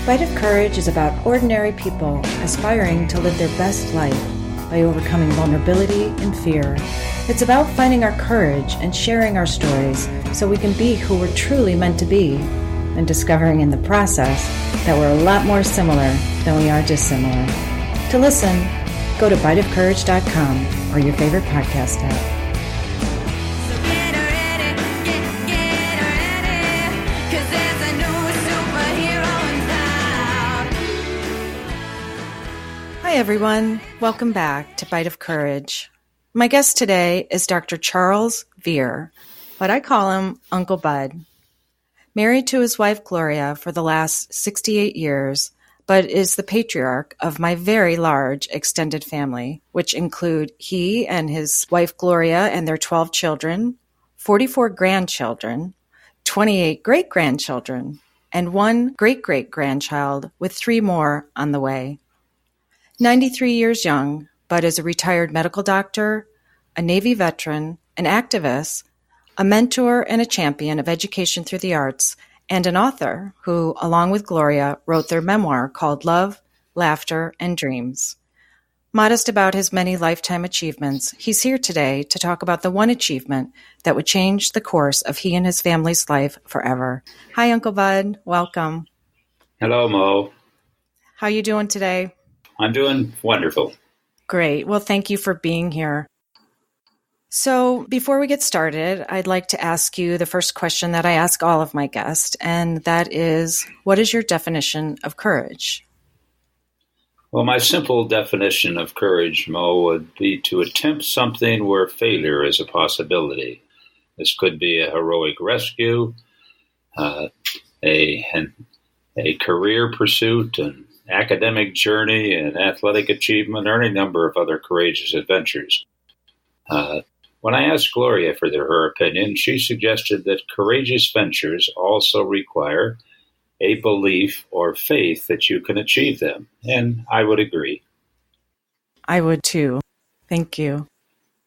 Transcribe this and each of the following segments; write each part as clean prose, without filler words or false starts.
Bite of Courage is about ordinary people aspiring to live their best life by overcoming vulnerability and fear. It's about finding our courage and sharing our stories so we can be who we're truly meant to be, and discovering in the process that we're a lot more similar than we are dissimilar. To listen, go to biteofcourage.com or your favorite podcast app. Hi everyone, welcome back to Bite of Courage. My guest today is Dr. Charles Vear, but I call him Uncle Bud. Married to his wife Gloria for the last 68 years, Bud is the patriarch of my very large extended family, which include he and his wife Gloria and their 12 children, 44 grandchildren, 28 great-grandchildren, and one great-great-grandchild with 3 more on the way. 93 years young, Bud is a retired medical doctor, a Navy veteran, an activist, a mentor and a champion of education through the arts, and an author who, along with Gloria, wrote their memoir called Love, Laughter, and Dreams. Modest about his many lifetime achievements, he's here today to talk about the one achievement that would change the course of he and his family's life forever. Hi, Uncle Bud. Welcome. Hello, Mo. How you doing today? I'm doing wonderful. Great. Well, thank you for being here. So before we get started, I'd like to ask you the first question that I ask all of my guests, and that is, what is your definition of courage? Well, my simple definition of courage, Mo, would be to attempt something where failure is a possibility. This could be a heroic rescue, a career pursuit, an academic journey, an athletic achievement, or any number of other courageous adventures. When I asked Gloria for her opinion, she suggested that courageous ventures also require a belief or faith that you can achieve them, and I would agree. I would too. Thank you.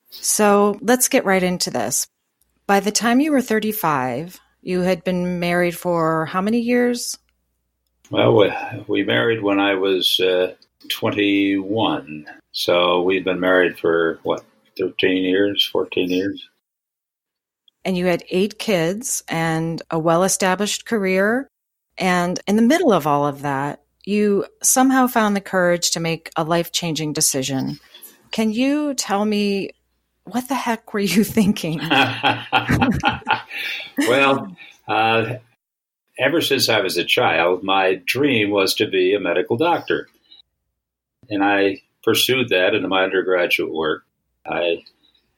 So let's get right into this. By the time you were 35, you had been married for how many years? Well, we married when I was 21, so we've been married for, 13 years, 14 years? And you had 8 kids and a well-established career, and in the middle of all of that, you somehow found the courage to make a life-changing decision. Can you tell me, what the heck were you thinking? Well, ever since I was a child, my dream was to be a medical doctor. And I pursued that in my undergraduate work. I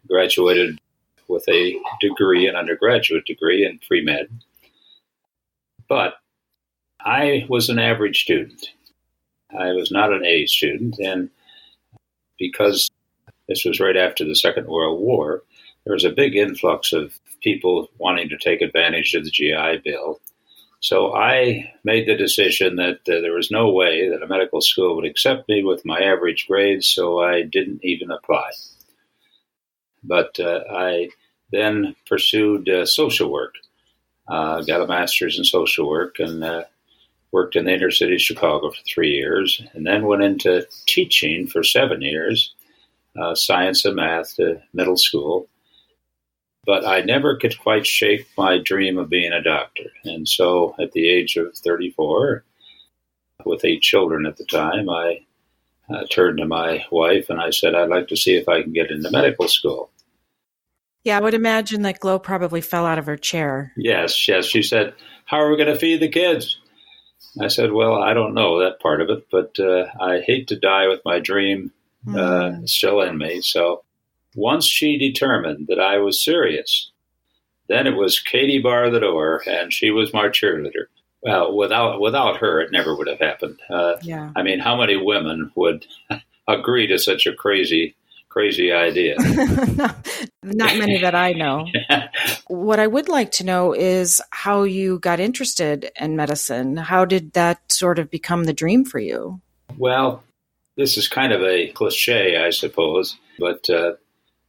graduated with a degree, an undergraduate degree in pre-med. But I was an average student. I was not an A student. And because this was right after the Second World War, there was a big influx of people wanting to take advantage of the GI Bill. So I made the decision that there was no way that a medical school would accept me with my average grades, so I didn't even apply. But I then pursued social work, got a master's in social work, and worked in the inner city of Chicago for 3 years, and then went into teaching for 7 years, science and math to middle school. But I never could quite shake my dream of being a doctor. And so at the age of 34, with 8 children at the time, I turned to my wife and I said, I'd like to see if I can get into medical school. Yeah, I would imagine that Glo probably fell out of her chair. Yes. She said, how are we going to feed the kids? I said, well, I don't know that part of it, but I hate to die with my dream still in me. So once she determined that I was serious, then it was Katie bar the door, and she was my cheerleader. Well, without her, it never would have happened. Yeah. I mean, how many women would agree to such a crazy idea? Not many that I know. What I would like to know is how you got interested in medicine. How did that sort of become the dream for you? Well, this is kind of a cliche, I suppose, but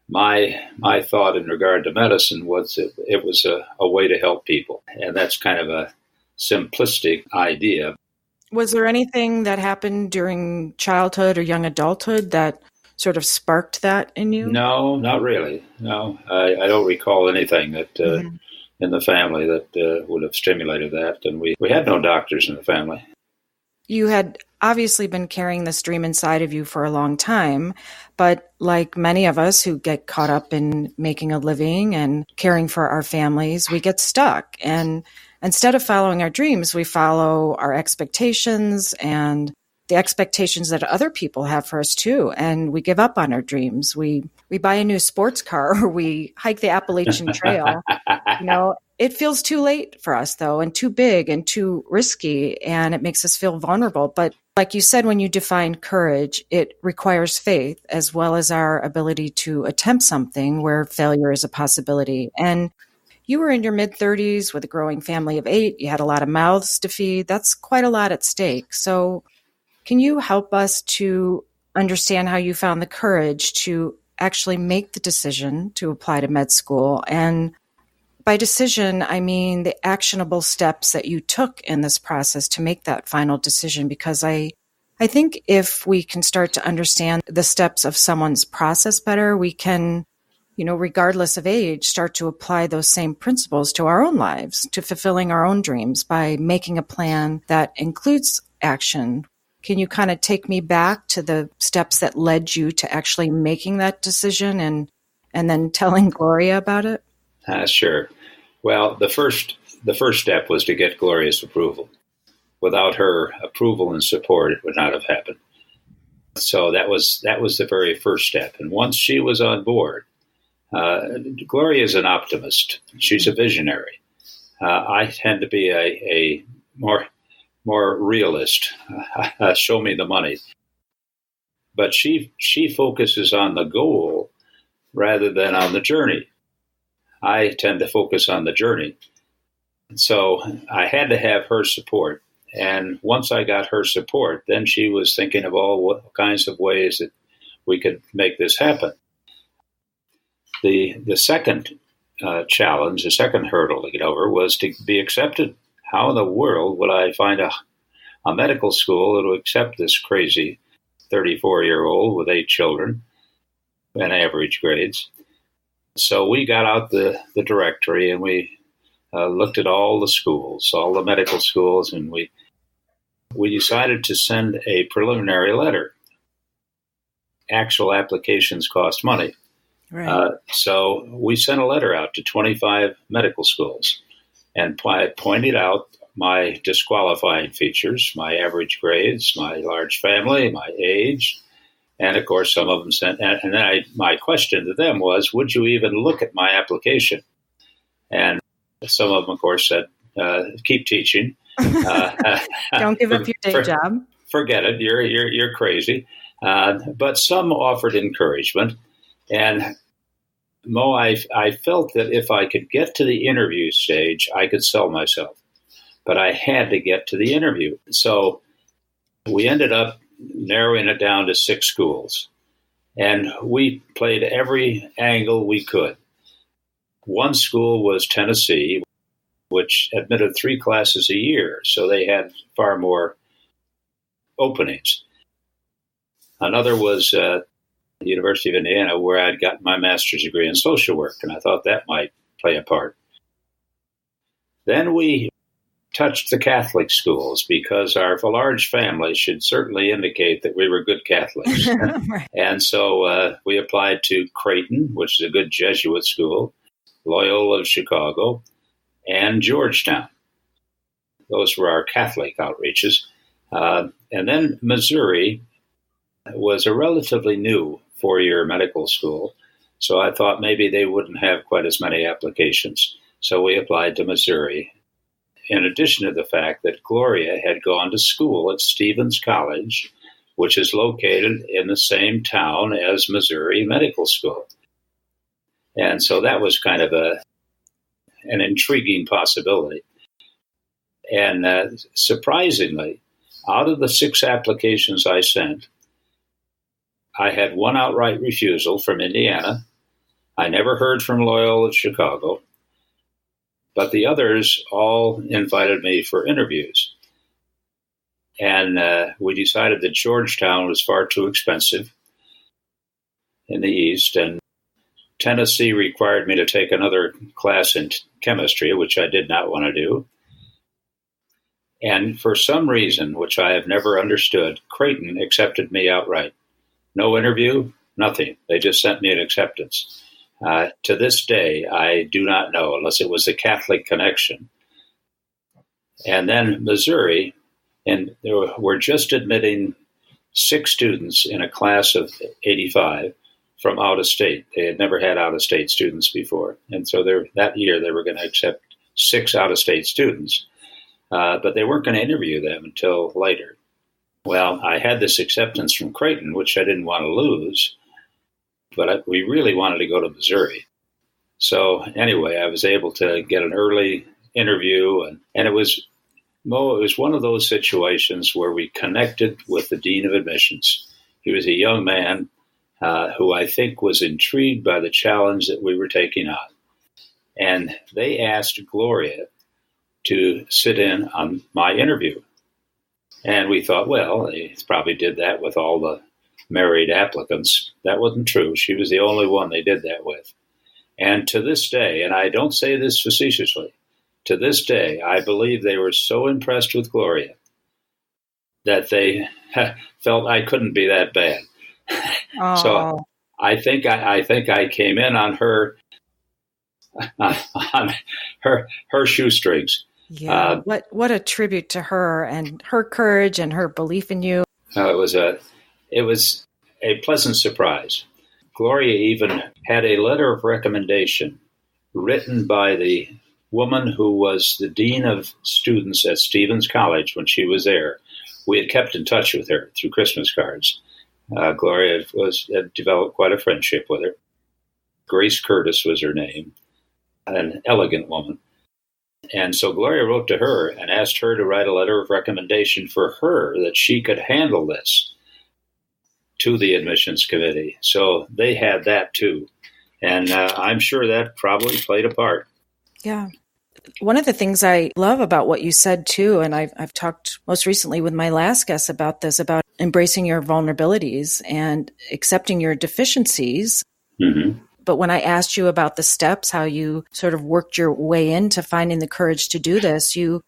my thought in regard to medicine was it was a way to help people. And that's kind of a simplistic idea. Was there anything that happened during childhood or young adulthood that sort of sparked that in you? No, not really. No, I don't recall anything that Mhm. in the family that would have stimulated that. And we had no doctors in the family. You had obviously been carrying this dream inside of you for a long time, but like many of us who get caught up in making a living and caring for our families, we get stuck. And instead of following our dreams, we follow our expectations and the expectations that other people have for us too. And we give up on our dreams. We buy a new sports car or we hike the Appalachian Trail. It feels too late for us though, and too big and too risky, and it makes us feel vulnerable. But like you said, when you define courage, it requires faith as well as our ability to attempt something where failure is a possibility. And you were in your mid-30s with a growing family of 8. You had a lot of mouths to feed. That's quite a lot at stake. So can you help us to understand how you found the courage to actually make the decision to apply to med school? And by decision, I mean the actionable steps that you took in this process to make that final decision, because I think if we can start to understand the steps of someone's process better, we can, regardless of age, start to apply those same principles to our own lives, to fulfilling our own dreams by making a plan that includes action. Can you kind of take me back to the steps that led you to actually making that decision and then telling Gloria about it? Sure. Well, the first step was to get Gloria's approval. Without her approval and support, it would not have happened. So that was the very first step. And once she was on board, Gloria is an optimist. She's a visionary. I tend to be a more realist. Show me the money. But she focuses on the goal rather than on the journey. I tend to focus on the journey. So I had to have her support. And once I got her support, then she was thinking of all kinds of ways that we could make this happen. The second challenge, the second hurdle to get over was to be accepted. How in the world would I find a medical school that would accept this crazy 34-year-old with 8 children and average grades? So we got out the directory and we looked at all the schools, all the medical schools, and we decided to send a preliminary letter. Actual applications cost money. Right. So we sent a letter out to 25 medical schools and pointed out my disqualifying features, my average grades, my large family, my age. And of course, some of them sent, and then my question to them was, would you even look at my application? And some of them, of course, said, keep teaching. Don't give up your day job. Forget it. You're crazy. But some offered encouragement. And Mo, I felt that if I could get to the interview stage, I could sell myself. But I had to get to the interview. So we ended up narrowing it down to 6 schools. And we played every angle we could. One school was Tennessee, which admitted 3 classes a year. So they had far more openings. Another was the University of Indiana, where I'd gotten my master's degree in social work, and I thought that might play a part. Then we touched the Catholic schools because our large family should certainly indicate that we were good Catholics. Right. And so we applied to Creighton, which is a good Jesuit school, Loyola of Chicago, and Georgetown. Those were our Catholic outreaches. And then Missouri was a relatively new 4-year medical school, so I thought maybe they wouldn't have quite as many applications. So we applied to Missouri, in addition to the fact that Gloria had gone to school at Stevens College, which is located in the same town as Missouri Medical School. And so that was kind of an intriguing possibility. And surprisingly, out of the 6 applications I sent, I had 1 outright refusal from Indiana. I never heard from Loyola of Chicago. But the others all invited me for interviews. And we decided that Georgetown was far too expensive in the East, and Tennessee required me to take another class in chemistry, which I did not want to do. And for some reason, which I have never understood, Creighton accepted me outright. No interview, nothing. They just sent me an acceptance. To this day, I do not know, unless it was a Catholic connection. And then Missouri, and we're just admitting 6 students in a class of 85 from out of state. They had never had out of state students before. And so that year they were going to accept 6 out of state students, but they weren't going to interview them until later. Well, I had this acceptance from Creighton, which I didn't want to lose, but we really wanted to go to Missouri. So anyway, I was able to get an early interview, and it was one of those situations where we connected with the dean of admissions. He was a young man who I think was intrigued by the challenge that we were taking on. And they asked Gloria to sit in on my interview. And we thought, well, they probably did that with all the married applicants. That wasn't true. She was the only one they did that with. And to this day, and I don't say this facetiously, to this day, I believe they were so impressed with Gloria that they felt I couldn't be that bad. Oh. So I think I came in on her shoestrings. Yeah. What a tribute to her and her courage and her belief in you. It was a pleasant surprise. Gloria even had a letter of recommendation written by the woman who was the dean of students at Stevens College when she was there. We had kept in touch with her through Christmas cards. Gloria had developed quite a friendship with her. Grace Curtis was her name, an elegant woman. And so Gloria wrote to her and asked her to write a letter of recommendation for her that she could handle this to the admissions committee. So they had that too. And I'm sure that probably played a part. Yeah. One of the things I love about what you said too, and I've talked most recently with my last guest about this, about embracing your vulnerabilities and accepting your deficiencies. Mm-hmm. But when I asked you about the steps, how you sort of worked your way into finding the courage to do this, you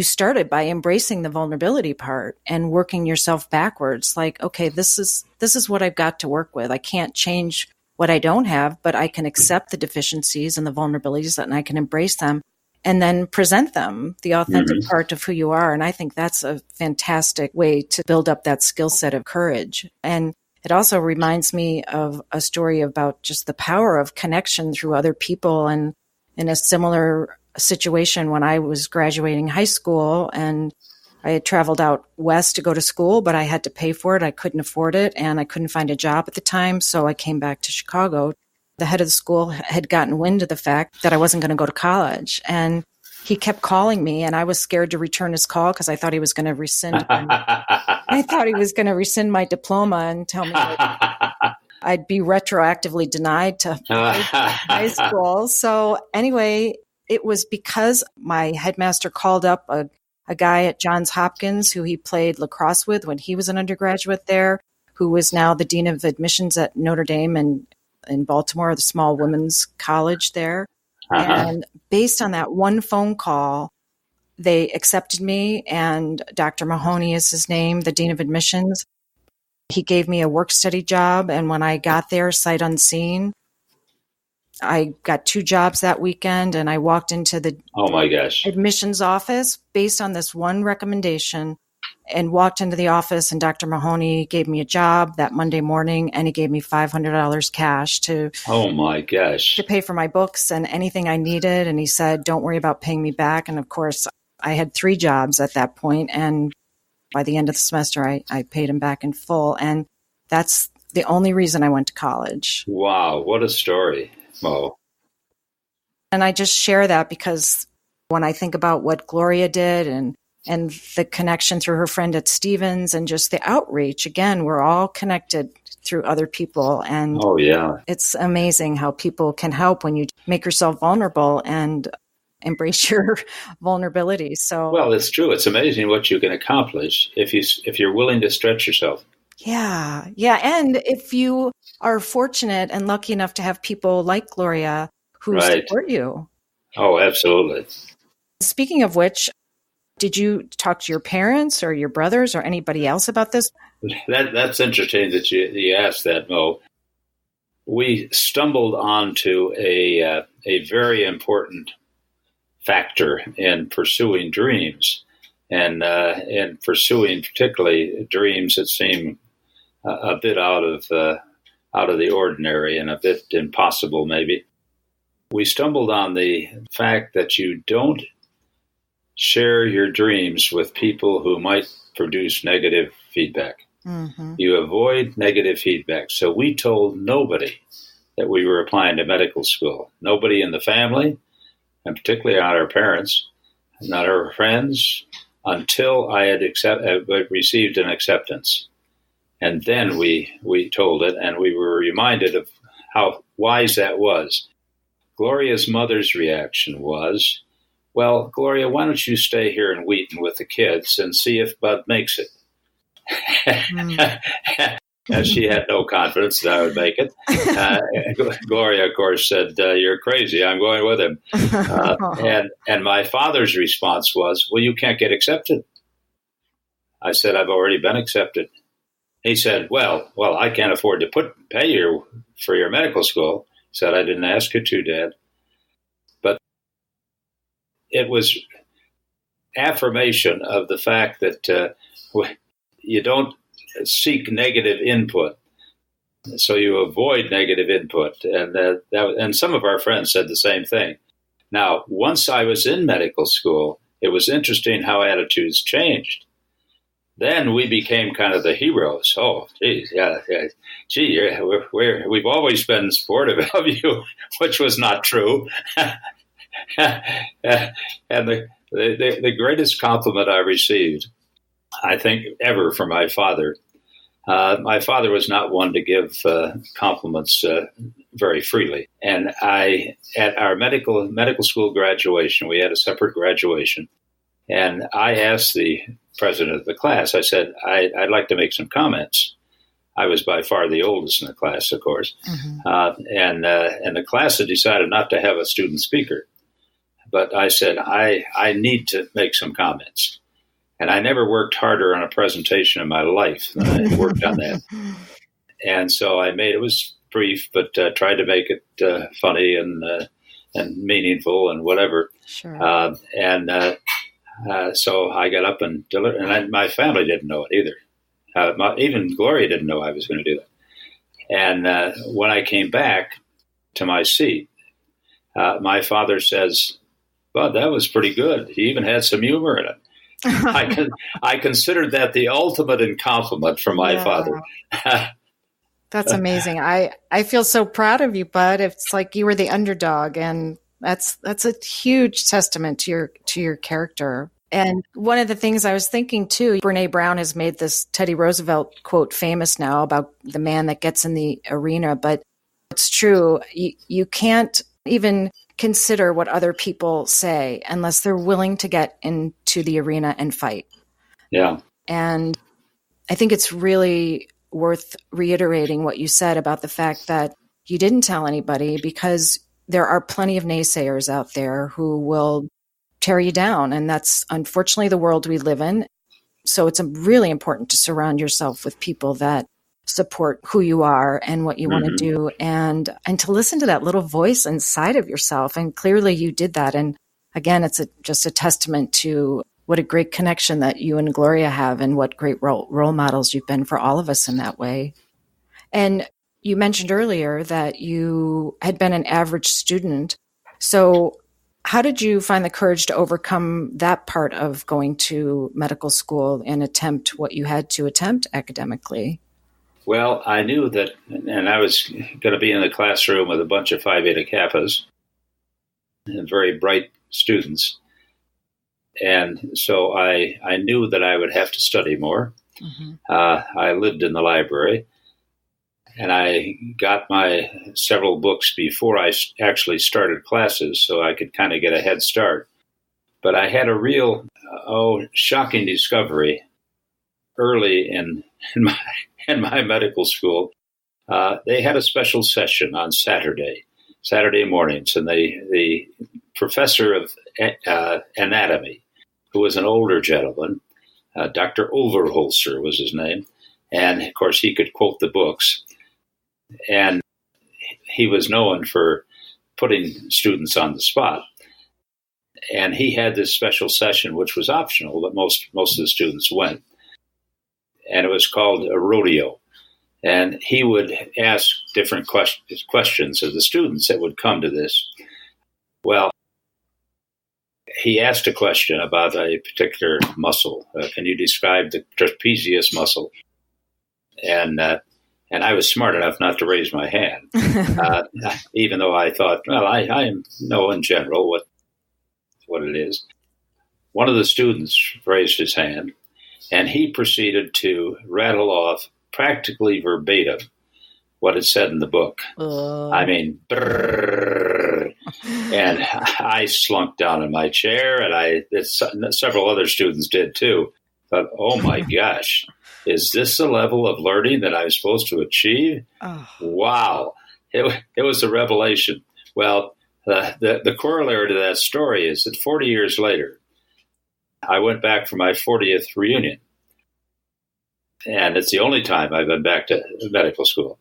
started by embracing the vulnerability part and working yourself backwards. Like, okay, this is what I've got to work with. I can't change what I don't have, but I can accept the deficiencies and the vulnerabilities and I can embrace them and then present them, the authentic part of who you are. And I think that's a fantastic way to build up that skill set of courage. And it also reminds me of a story about just the power of connection through other people. And in a similar situation when I was graduating high school and I had traveled out west to go to school, but I had to pay for it. I couldn't afford it and I couldn't find a job at the time. So I came back to Chicago. The head of the school had gotten wind of the fact that I wasn't going to go to college. And he kept calling me and I was scared to return his call because I thought he was going to rescind my diploma and tell me that I'd be retroactively denied to high school. So anyway, it was because my headmaster called up a guy at Johns Hopkins who he played lacrosse with when he was an undergraduate there, who was now the dean of admissions at Notre Dame and in Baltimore, the small women's college there. And based on that one phone call, they accepted me, and Dr. Mahoney is his name, the dean of admissions. He gave me a work study job, and when I got there, sight unseen, I got 2 jobs that weekend, and I walked into the admissions office based on this one recommendation and walked into the office, and Dr. Mahoney gave me a job that Monday morning, and he gave me $500 cash to pay for my books and anything I needed. And he said, don't worry about paying me back. And of course, I had 3 jobs at that point, and by the end of the semester, I paid him back in full. And that's the only reason I went to college. Wow, what a story, Mo. And I just share that because when I think about what Gloria did and the connection through her friend at Stevens and just the outreach, again, we're all connected through other people. And it's amazing how people can help when you make yourself vulnerable and embrace your vulnerability. So, well, it's true. It's amazing what you can accomplish if you're willing to stretch yourself. yeah. Yeah. And if you are fortunate and lucky enough to have people like Gloria who Right. support you. Oh, absolutely. Speaking of which, did you talk to your parents or your brothers or anybody else about this? That's interesting that you asked that, Mo. We stumbled onto a very important factor in pursuing dreams, and in pursuing particularly dreams that seem a bit out of the ordinary and a bit impossible, maybe. We stumbled on the fact that you don't share your dreams with people who might produce negative feedback. Mm-hmm. You avoid negative feedback. So we told nobody that we were applying to medical school. Nobody in the family, and particularly not our parents, not our friends, until I had received an acceptance. And then we told it, and we were reminded of how wise that was. Gloria's mother's reaction was, well, Gloria, why don't you stay here in Wheaton with the kids and see if Bud makes it? And she had no confidence that I would make it. Gloria, of course, said, you're crazy. I'm going with him. And my father's response was, well, you can't get accepted. I said, I've already been accepted. He said, well, I can't afford to pay you for your medical school. He said, I didn't ask you to, Dad. But it was affirmation of the fact that you don't seek negative input, so you avoid negative input. And some of our friends said the same thing. Now, once I was in medical school, it was interesting how attitudes changed. Then we became kind of the heroes. Oh, geez, yeah. Gee, we've always been supportive of you, which was not true. And the greatest compliment I received, I think, ever from my father. My father was not one to give compliments very freely. And at our medical school graduation, we had a separate graduation. And I asked the president of the class, I said, I'd like to make some comments. I was by far the oldest in the class, of course. Mm-hmm. And the class had decided not to have a student speaker. But I said, I need to make some comments. And I never worked harder on a presentation in my life than I worked on that. And so it was brief, but tried to make it funny and meaningful and whatever. Sure. So I got up and delivered, and my family didn't know it either. Even Gloria didn't know I was going to do that. And when I came back to my seat, my father says, well, that was pretty good. He even had some humor in it. I considered that the ultimate in compliment from my father. That's amazing. I feel so proud of you, Bud. It's like you were the underdog, and that's a huge testament to your character. And one of the things I was thinking too, Brene Brown has made this Teddy Roosevelt quote famous now about the man that gets in the arena, but it's true. You can't even consider what other people say unless they're willing to get into the arena and fight. Yeah. And I think it's really worth reiterating what you said about the fact that you didn't tell anybody, because there are plenty of naysayers out there who will tear you down. And that's unfortunately the world we live in. So it's really important to surround yourself with people that support who you are and what you want to do, and to listen to that little voice inside of yourself. And clearly you did that. And again, it's just a testament to what a great connection that you and Gloria have, and what great role models you've been for all of us in that way. And you mentioned earlier that you had been an average student. So how did you find the courage to overcome that part of going to medical school and attempt what you had to attempt academically? Well, I knew that, and I was going to be in the classroom with a bunch of Phi Beta Kappas and very bright students. And so I knew that I would have to study more. Mm-hmm. I lived in the library. And I got my several books before I actually started classes so I could kind of get a head start. But I had a real, shocking discovery early in my medical school. They had a special session on Saturday mornings, and the professor of anatomy, who was an older gentleman, Dr. Overholser was his name, and of course he could quote the books, and he was known for putting students on the spot. And he had this special session, which was optional, but most of the students went, and it was called a rodeo. And he would ask different questions of the students that would come to this. Well, he asked a question about a particular muscle. Can you describe the trapezius muscle? And I was smart enough not to raise my hand, even though I thought, well, I know in general what it is. One of the students raised his hand, and he proceeded to rattle off practically verbatim what it said in the book. I mean, brrr, and I slunk down in my chair, and several other students did too. Thought, oh my gosh, is this the level of learning that I'm supposed to achieve? Oh. Wow, it was a revelation. Well, the corollary to that story is that 40 years later, I went back for my 40th reunion. And it's the only time I've been back to medical school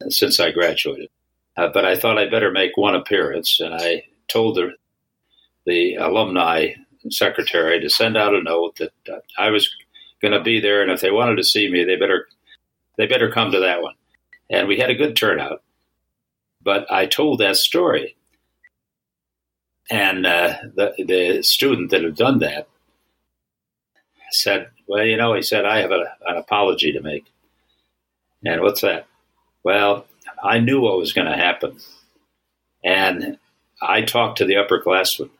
since I graduated. But I thought I'd better make one appearance, and I told the alumni secretary to send out a note that I was going to be there, and if they wanted to see me, they better come to that one. And we had a good turnout. But I told that story, and the student that had done that said, well, he said, I have an apology to make. And what's that? Well, I knew what was going to happen. And I talked to the upperclassmen,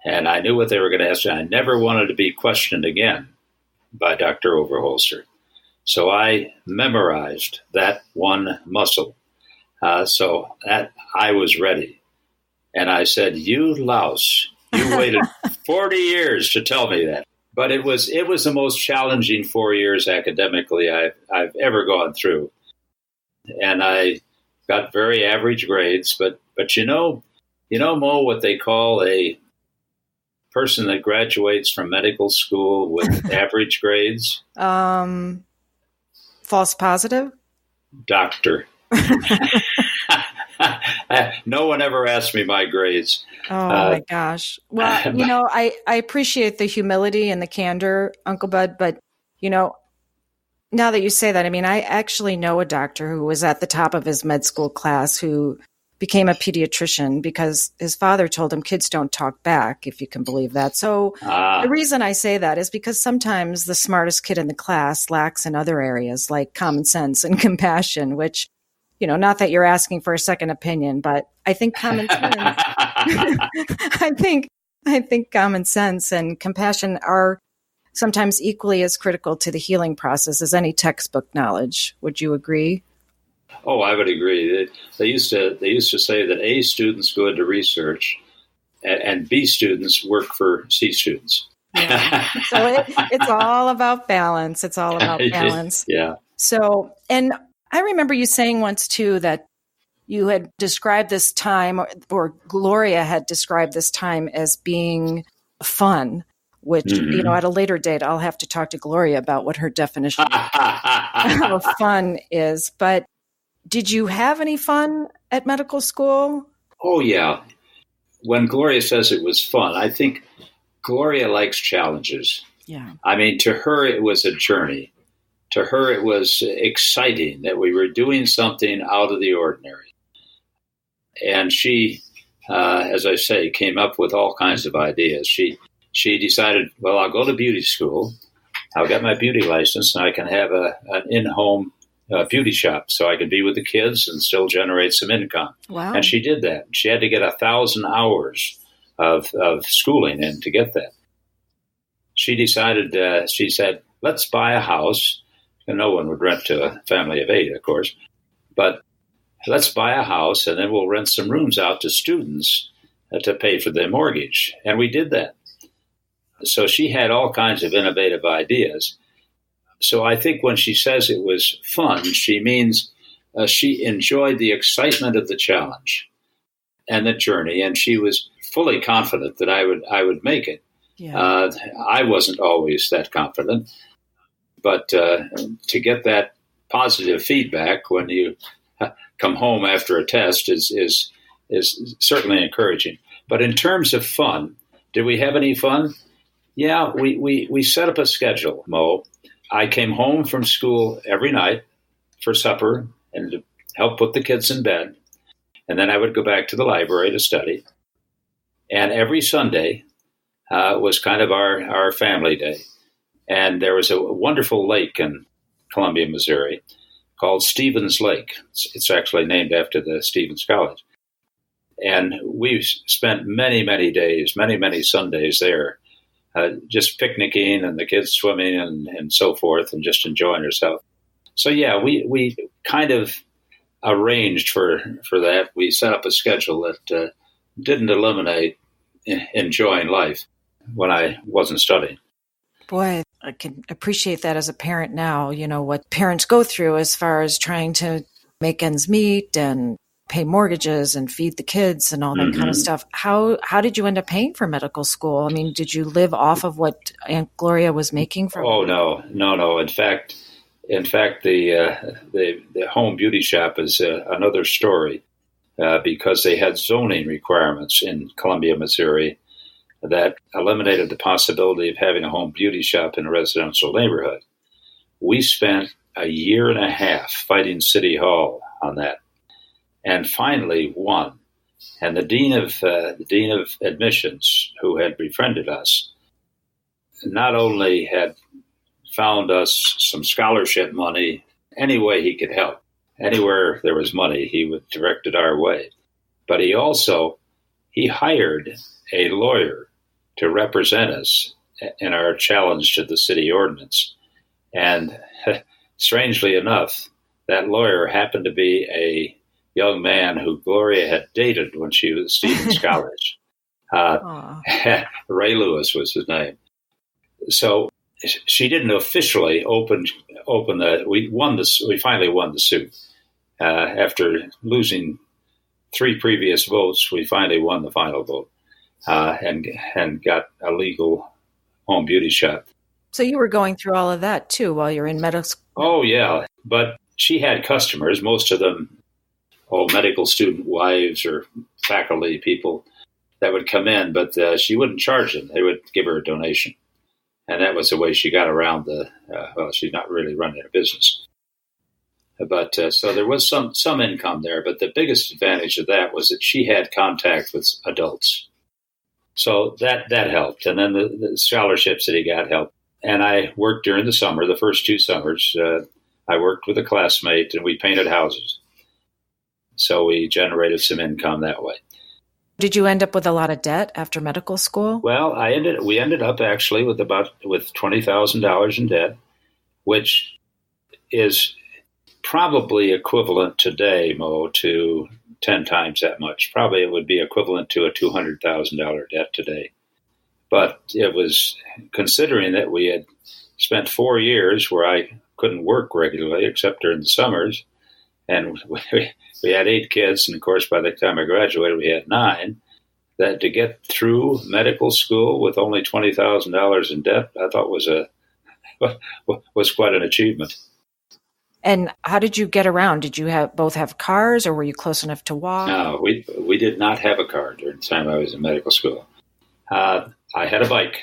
and I knew what they were going to ask. And I never wanted to be questioned again by Dr. Overholser. So I memorized that one muscle. So that I was ready. And I said, you louse, you waited 40 years to tell me that. But it was the most challenging 4 years academically I've ever gone through. And I got very average grades, but Mo, what they call a person that graduates from medical school with average grades? False positive? Doctor. No one ever asked me my grades. Oh my gosh. Well, I appreciate the humility and the candor, Uncle Bud, but now that you say that, I mean, I actually know a doctor who was at the top of his med school class who became a pediatrician because his father told him kids don't talk back, if you can believe that. So the reason I say that is because sometimes the smartest kid in the class lacks in other areas like common sense and compassion, which, not that you're asking for a second opinion, but I think common sense, I think common sense and compassion are sometimes equally as critical to the healing process as any textbook knowledge. Would you agree? Oh, I would agree. They used to say that A students go into research and B students work for C students. Yeah. So it's all about balance. It's all about balance. Yeah. So, and I remember you saying once too that you had described this time, or Gloria had described this time as being fun, which, at a later date, I'll have to talk to Gloria about what her definition of fun is. But did you have any fun at medical school? Oh, yeah. When Gloria says it was fun, I think Gloria likes challenges. Yeah. I mean, to her, it was a journey. To her, it was exciting that we were doing something out of the ordinary. And she, as I say, came up with all kinds of ideas. She decided, well, I'll go to beauty school. I'll get my beauty license, and I can have an in-home beauty shop so I can be with the kids and still generate some income. Wow. And she did that. She had to get 1,000 hours of schooling in to get that. She decided, she said, let's buy a house, And no one would rent to a family of 8, of course. But let's buy a house, and then we'll rent some rooms out to students to pay for their mortgage. And we did that. So she had all kinds of innovative ideas. So I think when she says it was fun, she means she enjoyed the excitement of the challenge and the journey, and she was fully confident that I would make it. Yeah. I wasn't always that confident, but to get that positive feedback when you come home after a test is certainly encouraging. But in terms of fun, did we have any fun? Yeah, we set up a schedule, Mo. I came home from school every night for supper and to help put the kids in bed. And then I would go back to the library to study. And every Sunday was kind of our family day. And there was a wonderful lake in Columbia, Missouri called Stevens Lake. It's actually named after the Stevens College. And we spent many, many days, many, many Sundays there, just picnicking and the kids swimming and so forth and just enjoying ourselves. So, yeah, we kind of arranged for that. We set up a schedule that didn't eliminate enjoying life when I wasn't studying. Boy, I can appreciate that as a parent now, what parents go through as far as trying to make ends meet and pay mortgages and feed the kids and all that kind of stuff. How did you end up paying for medical school? I mean, did you live off of what Aunt Gloria was making for? Oh, no. In fact, the home beauty shop is another story because they had zoning requirements in Columbia, Missouri that eliminated the possibility of having a home beauty shop in a residential neighborhood. We spent a year and a half fighting City Hall on that, and finally won. And the dean of admissions, who had befriended us, not only had found us some scholarship money any way he could help. Anywhere there was money, he would direct it our way. But he hired a lawyer to represent us in our challenge to the city ordinance. And strangely enough, that lawyer happened to be a young man who Gloria had dated when she was at Stevens College. Ray Lewis was his name. So she didn't officially open the. We finally won the suit after losing 3 previous votes. We finally won the final vote and got a legal home beauty shop. So you were going through all of that too while you're in medical school. Oh yeah, but she had customers, most of them, medical student wives or faculty people that would come in, but she wouldn't charge them. They would give her a donation. And that was the way she got around she's not really running a business. But so there was some income there, but the biggest advantage of that was that she had contact with adults. So that helped. And then the scholarships that he got helped. And I worked during the summer, the first 2 summers. I worked with a classmate and we painted houses. So we generated some income that way. Did you end up with a lot of debt after medical school? Well, we ended up actually with $20,000 in debt, which is probably equivalent today, Mo, to 10 times that much. Probably it would be equivalent to a $200,000 debt today. But it was, considering that we had spent 4 years where I couldn't work regularly except during the summers, and we had 8 kids, and of course, by the time I graduated, we had 9. That to get through medical school with only $20,000 in debt, I thought was quite an achievement. And how did you get around? Did you both have cars, or were you close enough to walk? No, we did not have a car during the time I was in medical school. I had a bike.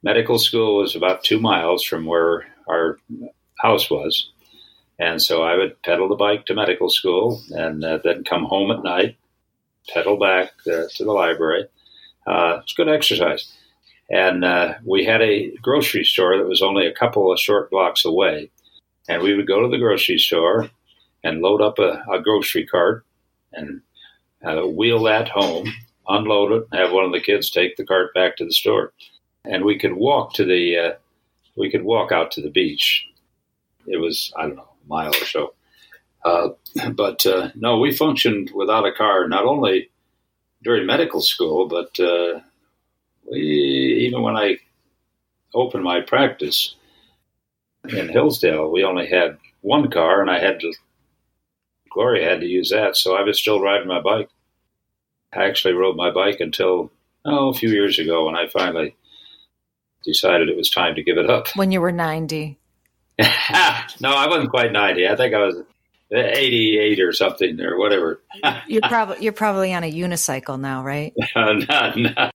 Medical school was about 2 miles from where our house was. And so I would pedal the bike to medical school and then come home at night, pedal back to the library. It's good exercise. And we had a grocery store that was only a couple of short blocks away. And we would go to the grocery store and load up a grocery cart and wheel that home, unload it, have one of the kids take the cart back to the store. And we could walk out to the beach. it was, I don't know, a mile or so. But no, we functioned without a car, not only during medical school, but even when I opened my practice in Hillsdale, we only had one car, and Gloria had to use that, so I was still riding my bike. I actually rode my bike until, a few years ago, when I finally decided it was time to give it up. When you were 90. No, I wasn't quite 90. I think I was 88 or something, or whatever. You're probably on a unicycle now, right? No.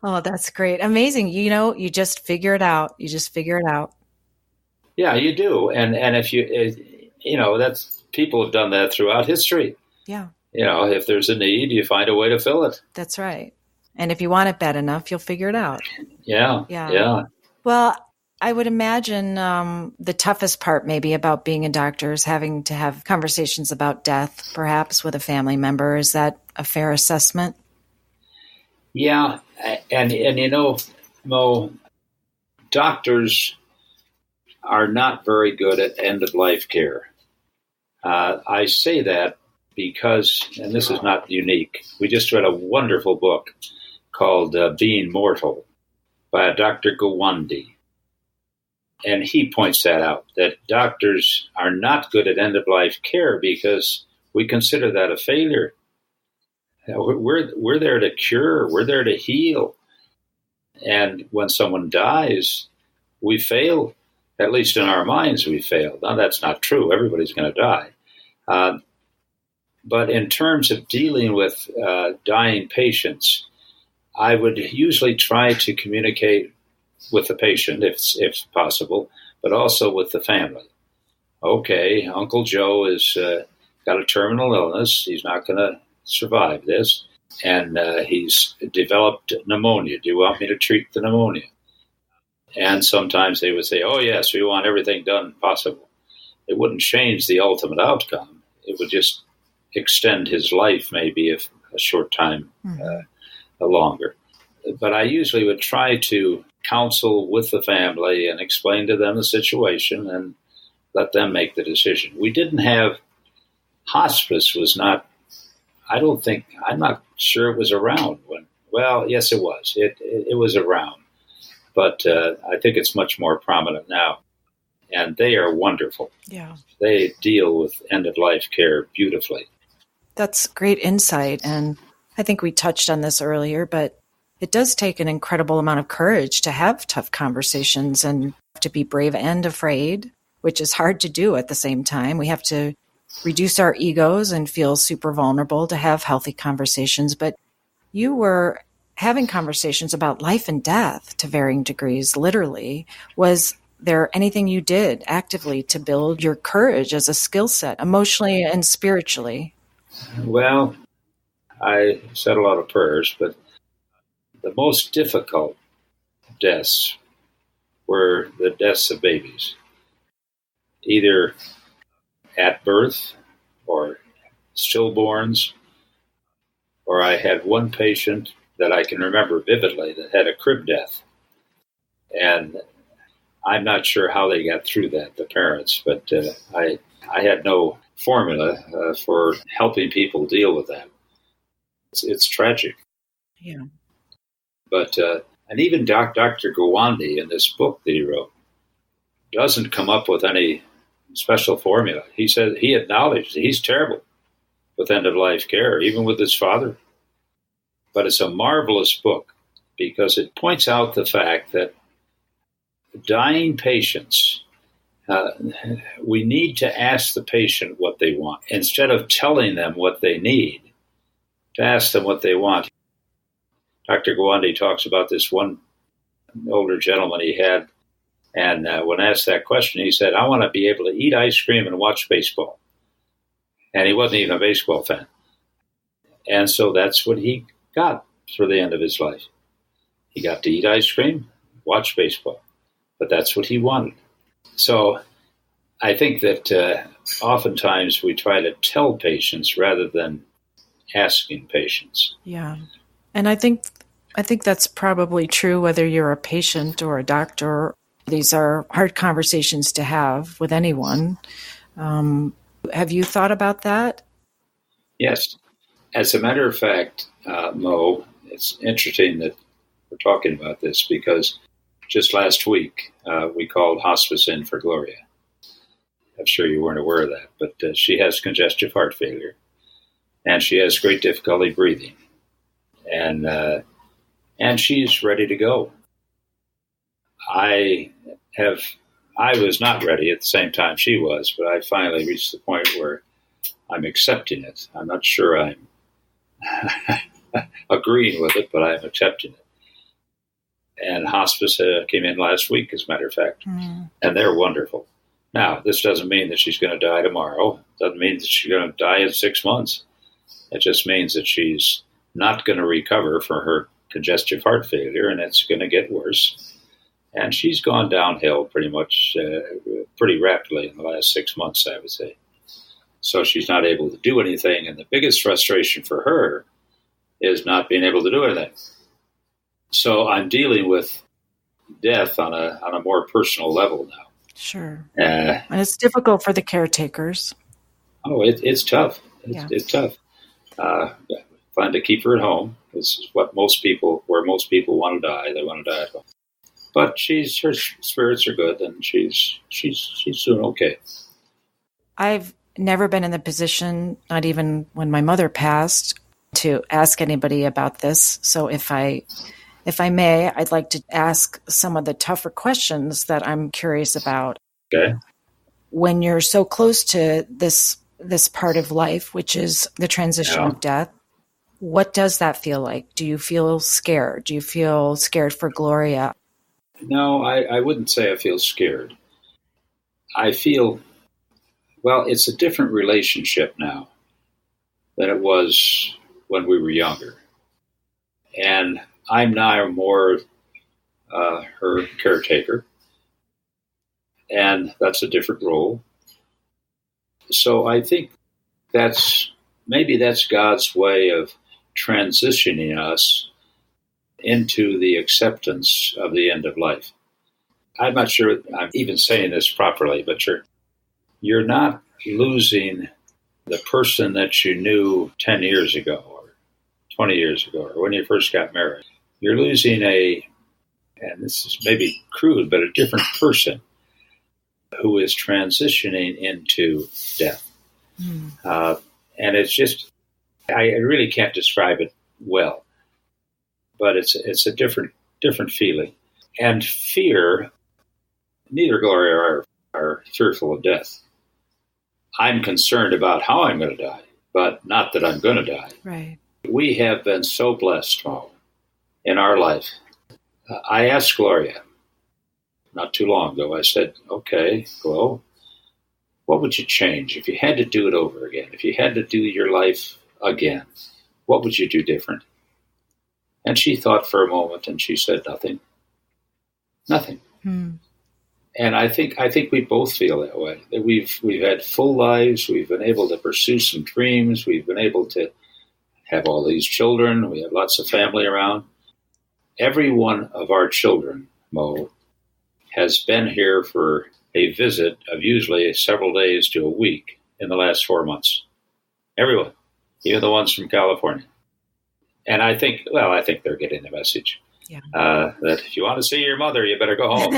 Oh, that's great. Amazing. You just figure it out. Yeah, you do. And if that's, people have done that throughout history. Yeah. If there's a need, you find a way to fill it. That's right. And if you want it bad enough, you'll figure it out. Yeah. Well, I would imagine the toughest part maybe about being a doctor is having to have conversations about death, perhaps with a family member. Is that a fair assessment? Yeah. And Mo, doctors are not very good at end-of-life care. I say that because, and this is not unique, we just read a wonderful book called Being Mortal by Dr. Gawande. And he points that out, that doctors are not good at end-of-life care because we consider that a failure. We're there to cure. We're there to heal. And when someone dies, we fail. At least in our minds, we fail. Now, that's not true. Everybody's going to die. But in terms of dealing with dying patients, I would usually try to communicate with the patient, if possible, but also with the family. Okay, Uncle Joe has got a terminal illness. He's not going to survive this. And he's developed pneumonia. Do you want me to treat the pneumonia? And sometimes they would say, oh, yes, we want everything done possible. It wouldn't change the ultimate outcome. It would just extend his life maybe if a short time longer. But I usually would try to counsel with the family and explain to them the situation and let them make the decision. We didn't have, hospice was not, I'm not sure it was around when, well, yes, it was. It was around. But I think it's much more prominent now. And they are wonderful. Yeah. They deal with end-of-life care beautifully. That's great insight. And I think we touched on this earlier, but it does take an incredible amount of courage to have tough conversations and to be brave and afraid, which is hard to do at the same time. We have to reduce our egos and feel super vulnerable to have healthy conversations. But you were having conversations about life and death to varying degrees, literally. Was there anything you did actively to build your courage as a skill set, emotionally and spiritually? Well, I said a lot of prayers, but the most difficult deaths were the deaths of babies, either at birth or stillborns, or I had one patient that I can remember vividly that had a crib death. And I'm not sure how they got through that, the parents, but I had no formula for helping people deal with that. It's tragic. Yeah. But, and even Dr. Gawande in this book that he wrote doesn't come up with any special formula. He said he acknowledged he's terrible with end-of-life care, even with his father. But it's a marvelous book because it points out the fact that dying patients, we need to ask the patient what they want. Instead of telling them what they need, to ask them what they want. Dr. Gawande talks about this one older gentleman he had, and when asked that question, he said, I want to be able to eat ice cream and watch baseball. And he wasn't even a baseball fan. And so that's what he got for the end of his life. He got to eat ice cream, watch baseball. But that's what he wanted. So I think that oftentimes we try to tell patients rather than asking patients. Yeah. And I think that's probably true whether you're a patient or a doctor These are hard conversations to have with anyone. Have you thought about that? Yes. As a matter of fact, Mo, it's interesting that we're talking about this because just last week we called hospice in for Gloria. I'm sure you weren't aware of that, but she has congestive heart failure, and she has great difficulty breathing, and she's ready to go. I was not ready at the same time she was, but I finally reached the point where I'm accepting it. I'm not sure I'm agreeing with it, but I'm accepting it. And hospice came in last week, as a matter of fact, and they're wonderful. Now, this doesn't mean that she's going to die tomorrow. It doesn't mean that she's going to die in 6 months. It just means that she's not going to recover from her congestive heart failure, and it's going to get worse. And she's gone downhill pretty much, pretty rapidly in the last 6 months, I would say. So she's not able to do anything, and the biggest frustration for her is not being able to do anything. So I'm dealing with death on a more personal level now. Sure. And it's difficult for the caretakers. Oh, it's tough. It's tough. Fun to keep her at home. This is where most people want to die. They want to die at home. But her spirits are good, and she's doing okay. I've never been in the position, not even when my mother passed, to ask anybody about this. So if I may, I'd like to ask some of the tougher questions that I'm curious about. Okay. When you're so close to this part of life, which is the transition of death, what does that feel like? Do you feel scared? Do you feel scared for Gloria? No, I wouldn't say I feel scared. I feel, well, it's a different relationship now than it was when we were younger. And I'm now more her caretaker, and that's a different role. So I think that's God's way of transitioning us into the acceptance of the end of life. I'm not sure I'm even saying this properly, but you're not losing the person that you knew 10 years ago or 20 years ago or when you first got married. You're losing and this is maybe crude, but a different person who is transitioning into death. And it's just, I really can't describe it well, but it's a different feeling. And fear, neither Gloria are fearful of death. I'm concerned about how I'm going to die, but not that I'm going to die. Right. We have been so blessed, Mo, in our life. I asked Gloria not too long ago, I said, okay, Glo, what would you change if you had to do it over again? If you had to do your life again, what would you do different? And she thought for a moment and she said, nothing. Nothing. And I think we both feel that way. That we've had full lives. We've been able to pursue some dreams. We've been able to have all these children. We have lots of family around. Every one of our children, Mo, has been here for a visit of usually several days to a week in the last 4 months. Everyone, even the ones from California. And I think they're getting the message. Yeah. That if you want to see your mother, you better go home.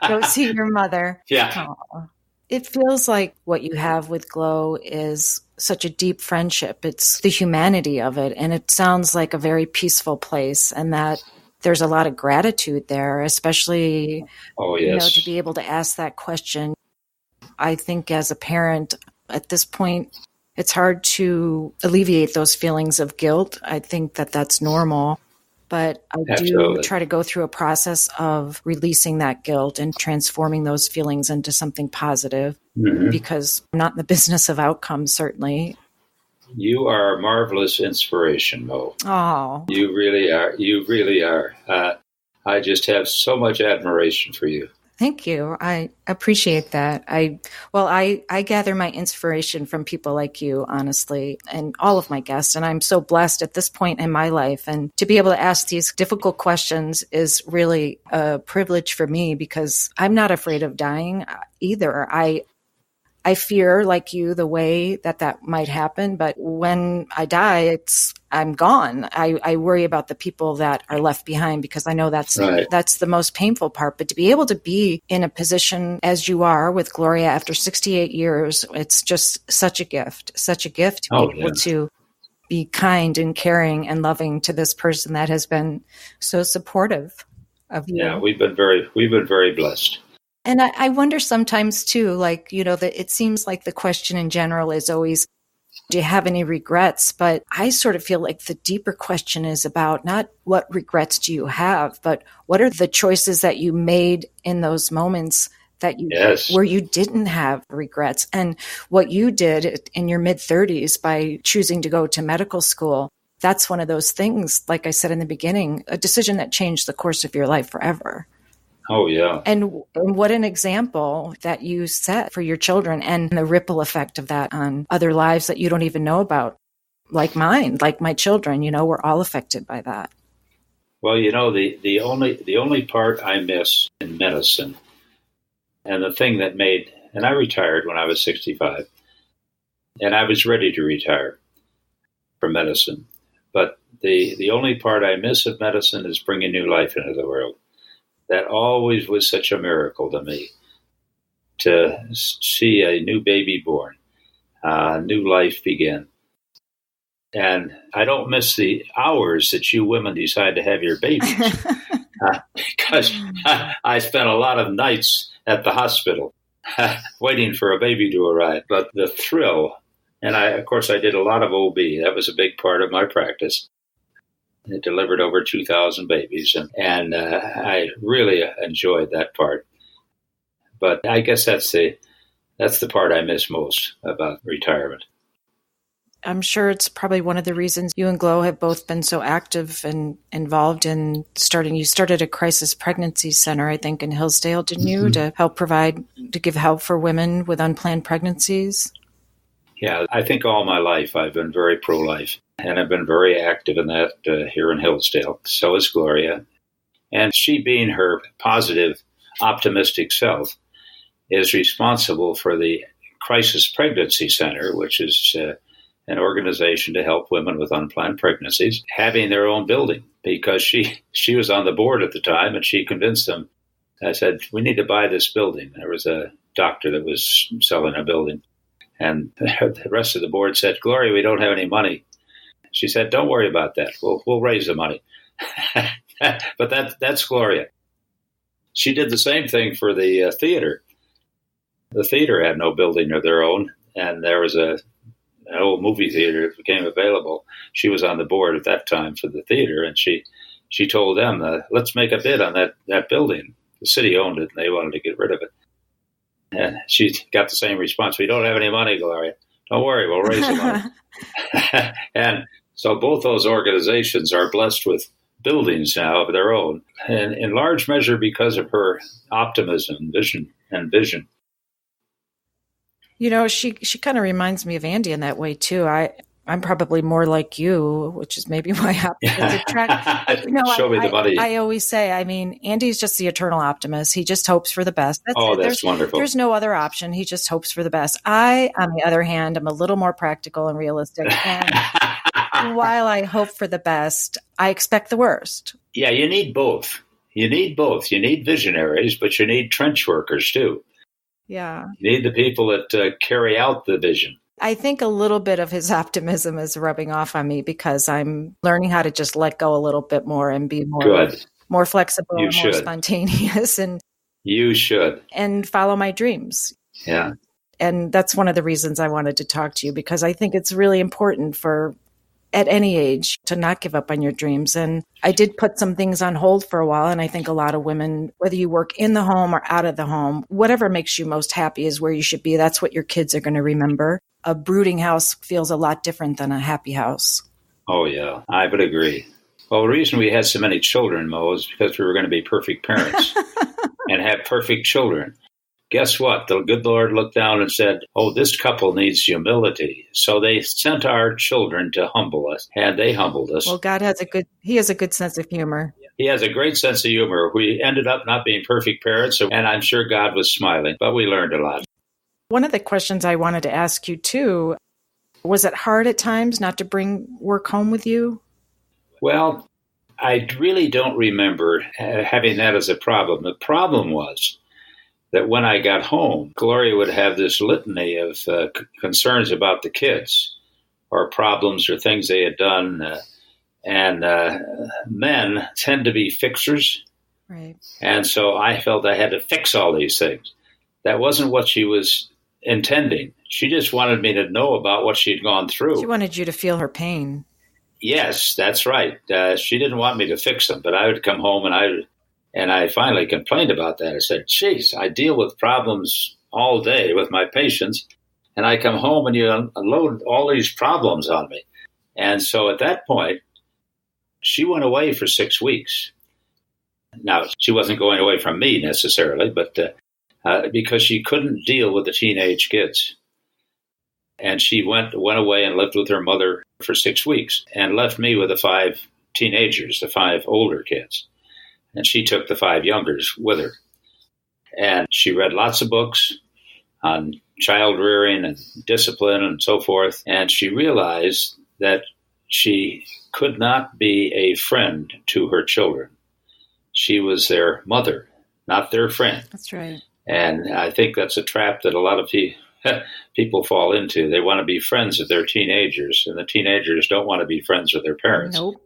Go see your mother. Yeah. Aww. It feels like what you have with Glo is such a deep friendship. It's the humanity of it. And it sounds like a very peaceful place, and that there's a lot of gratitude there, especially to be able to ask that question. I think as a parent at this point, it's hard to alleviate those feelings of guilt. I think that that's normal. But I do try to go through a process of releasing that guilt and transforming those feelings into something positive, because I'm not in the business of outcomes, certainly. You are a marvelous inspiration, Mo. Oh. You really are. You really are. I just have so much admiration for you. Thank you. I appreciate that. I gather my inspiration from people like you, honestly, and all of my guests. And I'm so blessed at this point in my life. And to be able to ask these difficult questions is really a privilege for me because I'm not afraid of dying either. I fear, like you, the way that might happen. But when I die, I'm gone. I worry about the people that are left behind because I know that's Right. that's the most painful part. But to be able to be in a position as you are with Gloria after 68 years, it's just such a gift to be able to be kind and caring and loving to this person that has been so supportive of you. Yeah, we've been very blessed. And I wonder sometimes too, like, that it seems like the question in general is always, do you have any regrets? But I sort of feel like the deeper question is about not what regrets do you have, but what are the choices that you made in those moments where you didn't have regrets, and what you did in your mid-30s by choosing to go to medical school. That's one of those things, like I said in the beginning, a decision that changed the course of your life forever. Oh, yeah. And what an example that you set for your children and the ripple effect of that on other lives that you don't even know about, like mine, like my children. We're all affected by that. Well, the only part I miss in medicine, and the thing that and I retired when I was 65, and I was ready to retire from medicine. But the only part I miss of medicine is bringing new life into the world. That always was such a miracle to me, to see a new baby born, new life begin. And I don't miss the hours that you women decide to have your babies, because I spent a lot of nights at the hospital waiting for a baby to arrive. But the thrill, and of course I did a lot of OB. That was a big part of my practice. It delivered over 2,000 babies, and I really enjoyed that part. But I guess that's the part I miss most about retirement. I'm sure it's probably one of the reasons you and Glo have both been so active and involved in You started a crisis pregnancy center, I think, in Hillsdale, didn't you, to give help for women with unplanned pregnancies? Yeah, I think all my life I've been very pro-life, and I've been very active in that here in Hillsdale. So is Gloria. And she, being her positive, optimistic self, is responsible for the Crisis Pregnancy Center, which is an organization to help women with unplanned pregnancies, having their own building, because she was on the board at the time, and she convinced them. I said, we need to buy this building. There was a doctor that was selling a building. And the rest of the board said, Gloria, we don't have any money. She said, don't worry about that. We'll raise the money. But that's Gloria. She did the same thing for the theater. The theater had no building of their own, and there was an old movie theater that became available. She was on the board at that time for the theater, and she told them, let's make a bid on that building. The city owned it, and they wanted to get rid of it. And she got the same response. We don't have any money, Gloria. Don't worry, we'll raise the money. And so both those organizations are blessed with buildings now of their own, and in large measure because of her optimism, vision. She kind of reminds me of Andy in that way too. I'm probably more like you, which is maybe why optimists attract. Show me the money. I always say, Andy's just the eternal optimist. He just hopes for the best. That's wonderful. There's no other option. He just hopes for the best. I, on the other hand, am a little more practical and realistic. And while I hope for the best, I expect the worst. Yeah, you need both. You need visionaries, but you need trench workers too. Yeah. You need the people that carry out the vision. I think a little bit of his optimism is rubbing off on me because I'm learning how to just let go a little bit more and be more flexible, more spontaneous, and you should, and follow my dreams. Yeah. And that's one of the reasons I wanted to talk to you, because I think it's really important for at any age to not give up on your dreams. And I did put some things on hold for a while. And I think a lot of women, whether you work in the home or out of the home, whatever makes you most happy is where you should be. That's what your kids are going to remember. A brooding house feels a lot different than a happy house. Oh, yeah, I would agree. Well, the reason we had so many children, Mo, is because we were going to be perfect parents and have perfect children. Guess what? The good Lord looked down and said, oh, this couple needs humility. So they sent our children to humble us, and they humbled us. Well, he has a good sense of humor. He has a great sense of humor. We ended up not being perfect parents, and I'm sure God was smiling, but we learned a lot. One of the questions I wanted to ask you, too, was it hard at times not to bring work home with you? Well, I really don't remember having that as a problem. The problem was that when I got home, Gloria would have this litany of concerns about the kids or problems or things they had done. And men tend to be fixers. Right. And so I felt I had to fix all these things. That wasn't what she was intending. She just wanted me to know about what she'd gone through. She wanted you to feel her pain. Yes, that's right. She didn't want me to fix them, but I would come home and I finally complained about that. I said, geez, I deal with problems all day with my patients, and I come home and you unload all these problems on me. And so at that point, she went away for 6 weeks. Now, she wasn't going away from me necessarily, but because she couldn't deal with the teenage kids. And she went away and lived with her mother for 6 weeks and left me with the 5 teenagers, the 5 older kids. And she took the 5 youngers with her. And she read lots of books on child rearing and discipline and so forth. And she realized that she could not be a friend to her children. She was their mother, not their friend. That's right. And I think that's a trap that a lot of people fall into. They want to be friends with their teenagers, and the teenagers don't want to be friends with their parents. Nope.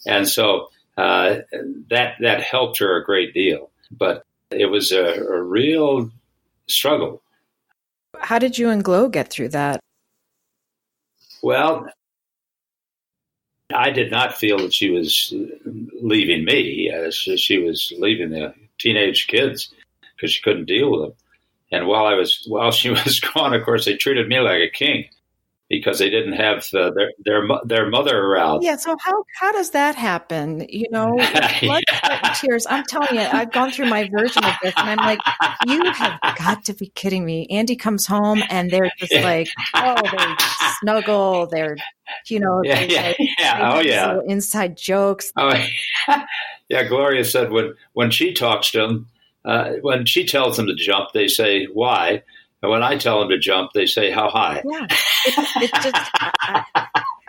And so that helped her a great deal. But it was a real struggle. How did you and Glo get through that? Well, I did not feel that she was leaving me. She was leaving the teenage kids because she couldn't deal with them. And while she was gone, of course, they treated me like a king because they didn't have their mother around. Yeah. So how does that happen? You know, blood, sweat, and tears. I'm telling you, I've gone through my version of this, and I'm like, you have got to be kidding me. Andy comes home, and they're just like, oh, they snuggle. They're, little inside jokes. Oh, yeah. Gloria said when she talks to them, when she tells them to jump, they say, why? And when I tell them to jump, they say, how high? Yeah. It's just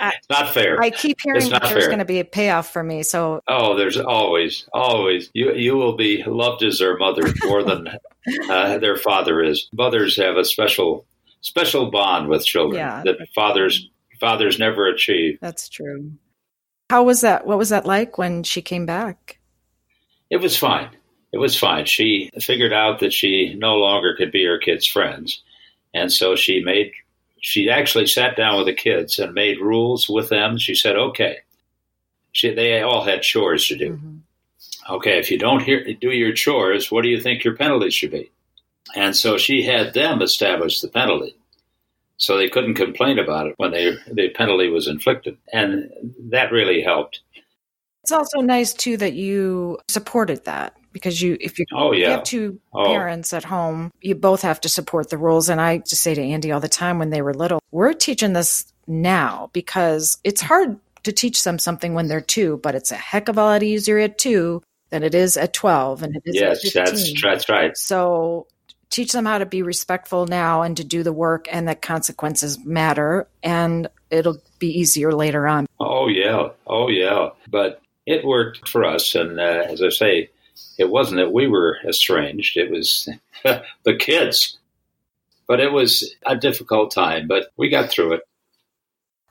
it's not fair. I keep hearing that there's going to be a payoff for me. So there's always. You will be loved as their mother more than their father is. Mothers have a special bond with children that fathers never achieve. That's true. How was that? What was that like when she came back? It was fine. She figured out that she no longer could be her kids' friends. And so she actually sat down with the kids and made rules with them. She said, okay. They all had chores to do. Mm-hmm. Okay, if you don't do your chores, what do you think your penalty should be? And so she had them establish the penalty. So they couldn't complain about it when the penalty was inflicted. And that really helped. It's also nice, too, that you supported that. Because if you have 2 parents at home, you both have to support the rules. And I just say to Andy all the time when they were little, we're teaching this now because it's hard to teach them something when they're 2, but it's a heck of a lot easier at 2 than it is at 12 and it is at 15. That's right. So teach them how to be respectful now and to do the work and that consequences matter and it'll be easier later on. Oh, yeah. But it worked for us. And as I say, it wasn't that we were estranged. It was the kids. But it was a difficult time, but we got through it.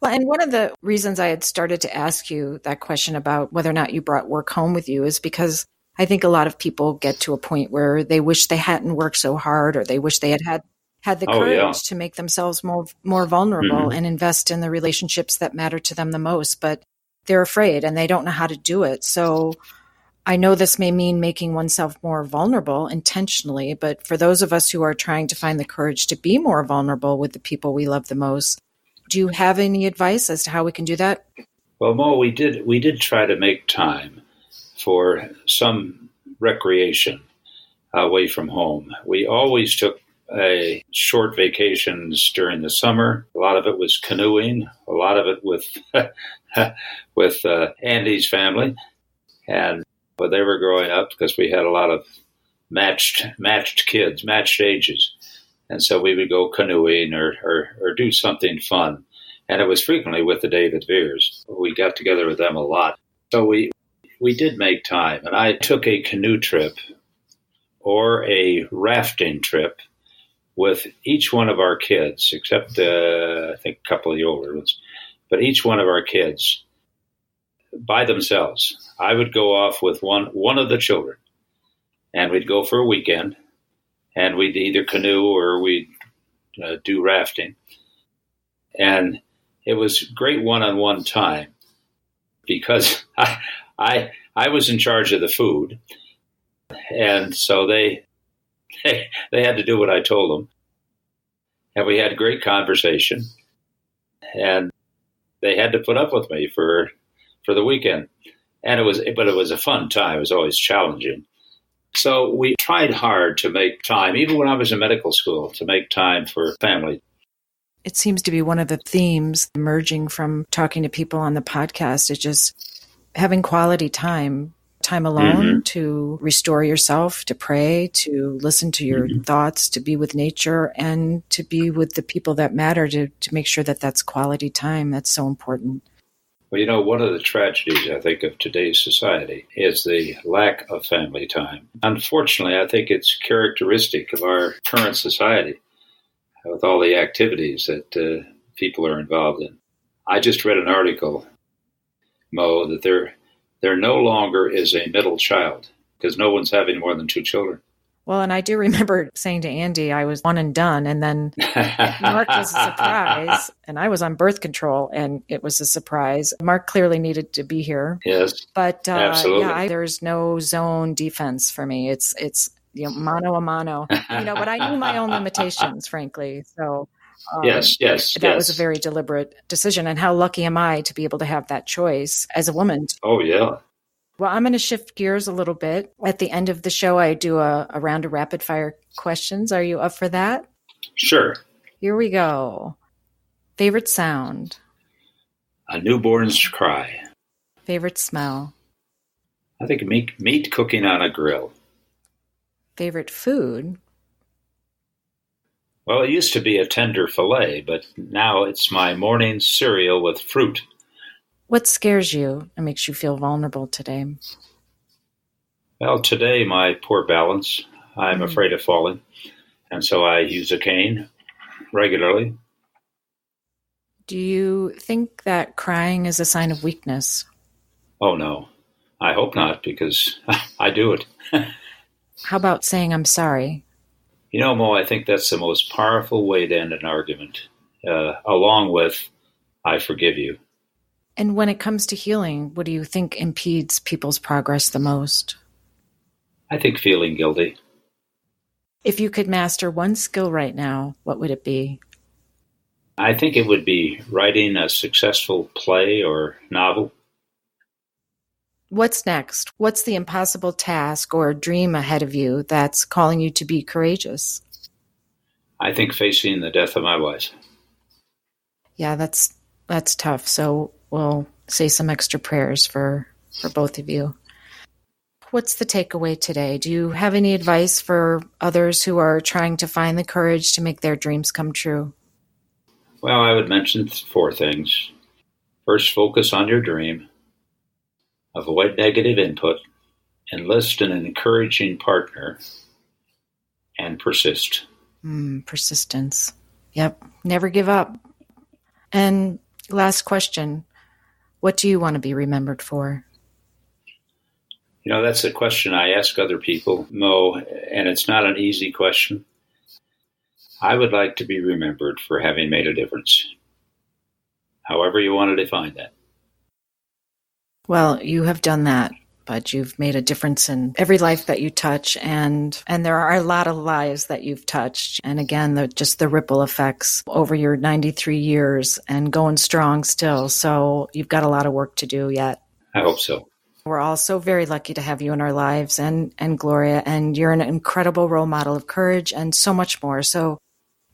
Well, and one of the reasons I had started to ask you that question about whether or not you brought work home with you is because I think a lot of people get to a point where they wish they hadn't worked so hard or they wish they had the courage to make themselves more vulnerable and invest in the relationships that matter to them the most. But they're afraid and they don't know how to do it. So I know this may mean making oneself more vulnerable intentionally, but for those of us who are trying to find the courage to be more vulnerable with the people we love the most, do you have any advice as to how we can do that? Well, Mo, we did try to make time for some recreation away from home. We always took short vacations during the summer. A lot of it was canoeing. A lot of it with with Andy's family, and when they were growing up, because we had a lot of matched kids, matched ages, and so we would go canoeing or do something fun. And it was frequently with the David Vears. We got together with them a lot. So we did make time. And I took a canoe trip or a rafting trip with each one of our kids, except I think a couple of the older ones, but each one of our kids by themselves. I would go off with one of the children, and we'd go for a weekend, and we'd either canoe or we'd do rafting. And it was great one-on-one time because I was in charge of the food, and so they had to do what I told them. And we had great conversation, and they had to put up with me for the weekend. And it was a fun time. It was always challenging. So we tried hard to make time, even when I was in medical school, to make time for family. It seems to be one of the themes emerging from talking to people on the podcast. It's just having quality time alone to restore yourself, to pray, to listen to your thoughts, to be with nature, and to be with the people that matter, to make sure that that's quality time. That's so important. Well, one of the tragedies, I think, of today's society is the lack of family time. Unfortunately, I think it's characteristic of our current society with all the activities that people are involved in. I just read an article, Mo, that there no longer is a middle child because no one's having more than 2 children. Well, and I do remember saying to Andy, I was one and done, and then Mark was a surprise, and I was on birth control, and it was a surprise. Mark clearly needed to be here. Yes, but absolutely. There's no zone defense for me. It's mano a mano, but I knew my own limitations, frankly. So yes. That was a very deliberate decision. And how lucky am I to be able to have that choice as a woman? Oh, yeah. Well, I'm going to shift gears a little bit. At the end of the show, I do a round of rapid fire questions. Are you up for that? Sure. Here we go. Favorite sound? A newborn's cry. Favorite smell? I think meat cooking on a grill. Favorite food? Well, it used to be a tender filet, but now it's my morning cereal with fruit. What scares you and makes you feel vulnerable today? Well, today, my poor balance. I'm afraid of falling, and so I use a cane regularly. Do you think that crying is a sign of weakness? Oh, no. I hope not, because I do it. How about saying I'm sorry? Mo, I think that's the most powerful way to end an argument, along with I forgive you. And when it comes to healing, what do you think impedes people's progress the most? I think feeling guilty. If you could master one skill right now, what would it be? I think it would be writing a successful play or novel. What's next? What's the impossible task or dream ahead of you that's calling you to be courageous? I think facing the death of my wife. Yeah, that's tough. So we'll say some extra prayers for both of you. What's the takeaway today? Do you have any advice for others who are trying to find the courage to make their dreams come true? Well, I would mention 4 things. First, focus on your dream. Avoid negative input. Enlist an encouraging partner. And persist. Persistence. Yep. Never give up. And last question. What do you want to be remembered for? That's a question I ask other people, Mo, and it's not an easy question. I would like to be remembered for having made a difference. However you want to define that. Well, you have done that but you've made a difference in every life that you touch. And there are a lot of lives that you've touched. And again, just the ripple effects over your 93 years and going strong still. So you've got a lot of work to do yet. I hope so. We're all so very lucky to have you in our lives and Gloria, and you're an incredible role model of courage and so much more. So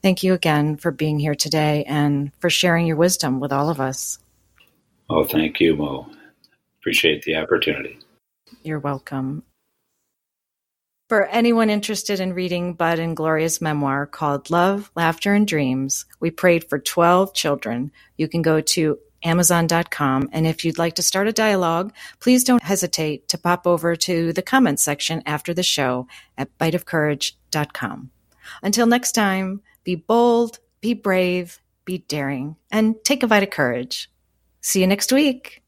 thank you again for being here today and for sharing your wisdom with all of us. Oh, thank you, Mo. Appreciate the opportunity. You're welcome. For anyone interested in reading Bud and Gloria's memoir called Love, Laughter, and Dreams, We Prayed for 12 Children, you can go to Amazon.com. And if you'd like to start a dialogue, please don't hesitate to pop over to the comments section after the show at biteofcourage.com. Until next time, be bold, be brave, be daring, and take a bite of courage. See you next week.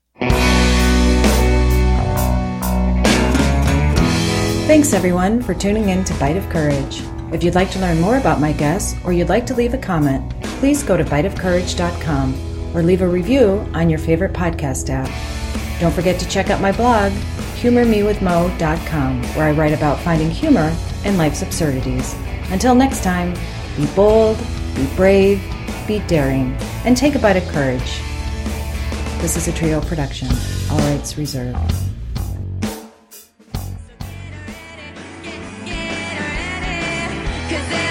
Thanks, everyone, for tuning in to Bite of Courage. If you'd like to learn more about my guests or you'd like to leave a comment, please go to biteofcourage.com or leave a review on your favorite podcast app. Don't forget to check out my blog, humormewithmo.com, where I write about finding humor in life's absurdities. Until next time, be bold, be brave, be daring, and take a bite of courage. This is a Trio production. All rights reserved. Cause